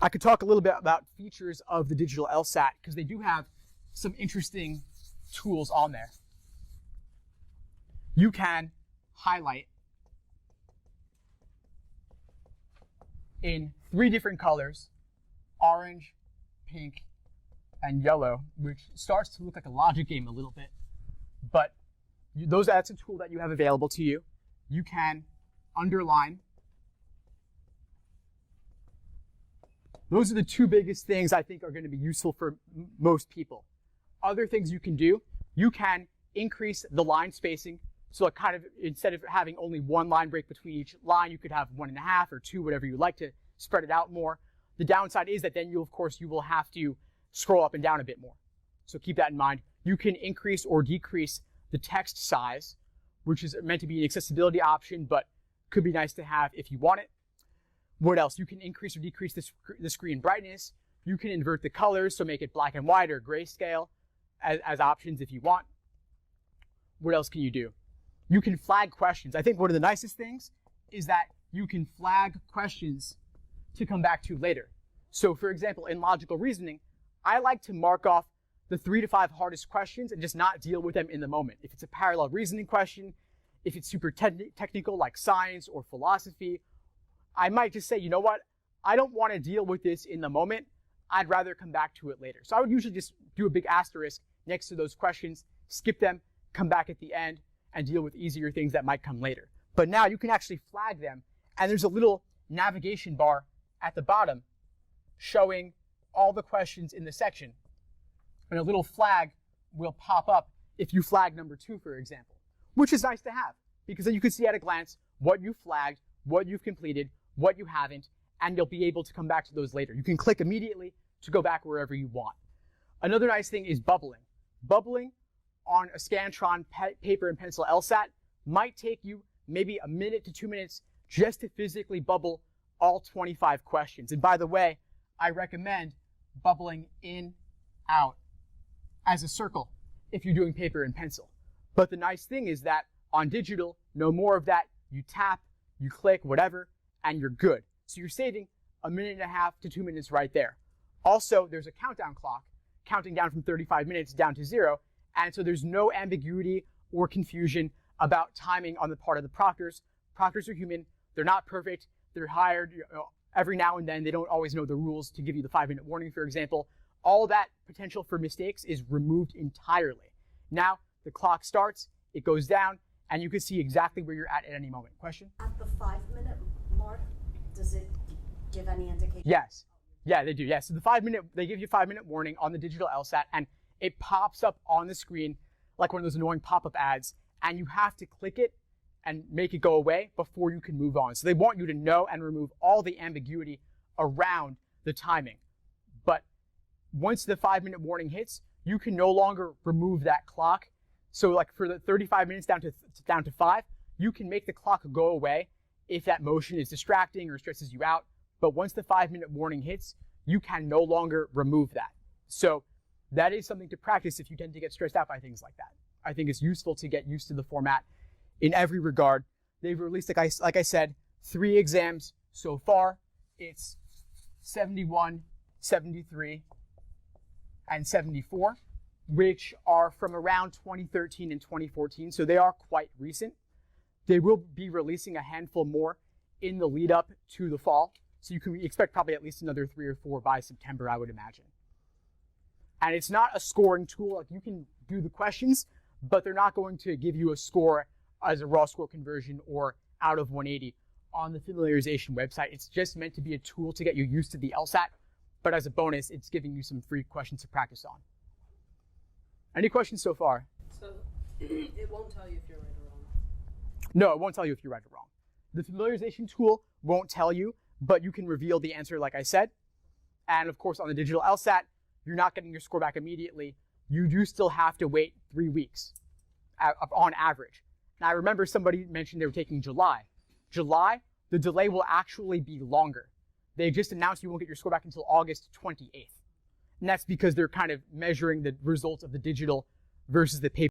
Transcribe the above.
I could talk a little bit about features of the digital LSAT because they do have some interesting tools on there. You can highlight in 3 different colors, orange, pink, and yellow, which starts to look like a logic game a little bit, but that's a tool that you have available to you. You can underline. Those are the 2 biggest things I think are going to be useful for most people. Other things you can do, you can increase the line spacing. So it kind of, instead of having only 1 line break between each line, you could have 1.5 or 2, whatever you like, to spread it out more. The downside is that then you will have to scroll up and down a bit more. So keep that in mind. You can increase or decrease the text size, which is meant to be an accessibility option, but could be nice to have if you want it. What else? You can increase or decrease the screen brightness. You can invert the colors, so make it black and white or grayscale as options if you want. What else can you do? You can flag questions. I think one of the nicest things is that you can flag questions to come back to later. So for example, in logical reasoning, I like to mark off the 3 to 5 hardest questions and just not deal with them in the moment. If it's a parallel reasoning question, if it's super technical like science or philosophy, I might just say, you know what? I don't want to deal with this in the moment. I'd rather come back to it later. So I would usually just do a big asterisk next to those questions, skip them, come back at the end, and deal with easier things that might come later. But now you can actually flag them, and there's a little navigation bar at the bottom showing all the questions in the section. And a little flag will pop up if you flag number 2, for example, which is nice to have, because then you can see at a glance what you flagged, what you've completed, what you haven't, and you'll be able to come back to those later. You can click immediately to go back wherever you want. Another nice thing is bubbling. Bubbling on a Scantron paper and pencil LSAT might take you maybe a minute to 2 minutes just to physically bubble all 25 questions. And by the way, I recommend bubbling in, out as a circle if you're doing paper and pencil. But the nice thing is that on digital, no more of that. You tap, you click, whatever, and you're good. So you're saving a 1.5 to 2 minutes right there. Also, there's a countdown clock counting down from 35 minutes down to 0. And so there's no ambiguity or confusion about timing on the part of the proctors. Proctors are human. They're not perfect. They're hired every now and then. They don't always know the rules to give you the 5-minute warning, for example. All that potential for mistakes is removed entirely. Now the clock starts, it goes down, and you can see exactly where you're at any moment. Question? At the 5-minute mark, does it give any indication? Yes. Yeah, they do. Yes. So they give you a 5-minute warning on the digital LSAT, and it pops up on the screen like one of those annoying pop-up ads, and you have to click it and make it go away before you can move on. So they want you to know and remove all the ambiguity around the timing. But once the 5-minute warning hits, you can no longer remove that clock. So like for the 35 minutes down to 5, you can make the clock go away if that motion is distracting or stresses you out. But once the 5-minute warning hits, you can no longer remove that. So that is something to practice if you tend to get stressed out by things like that. I think it's useful to get used to the format in every regard. They've released, like I said, 3 exams so far. It's 71, 73, and 74, which are from around 2013 and 2014, so they are quite recent. They will be releasing a handful more in the lead up to the fall, so you can expect probably at least another 3 or 4 by September, I would imagine. And it's not a scoring tool. Like, you can do the questions, but they're not going to give you a score as a raw score conversion or out of 180 on the familiarization website. It's just meant to be a tool to get you used to the LSAT, but as a bonus, it's giving you some free questions to practice on. Any questions so far? So it won't tell you if you're right or wrong? No, it won't tell you if you're right or wrong. The familiarization tool won't tell you, but you can reveal the answer like I said. And of course, on the digital LSAT, you're not getting your score back immediately. You do still have to wait 3 weeks on average. Now, I remember somebody mentioned they were taking July. July, the delay will actually be longer. They just announced you won't get your score back until August 28th. And that's because they're kind of measuring the results of the digital versus the paper.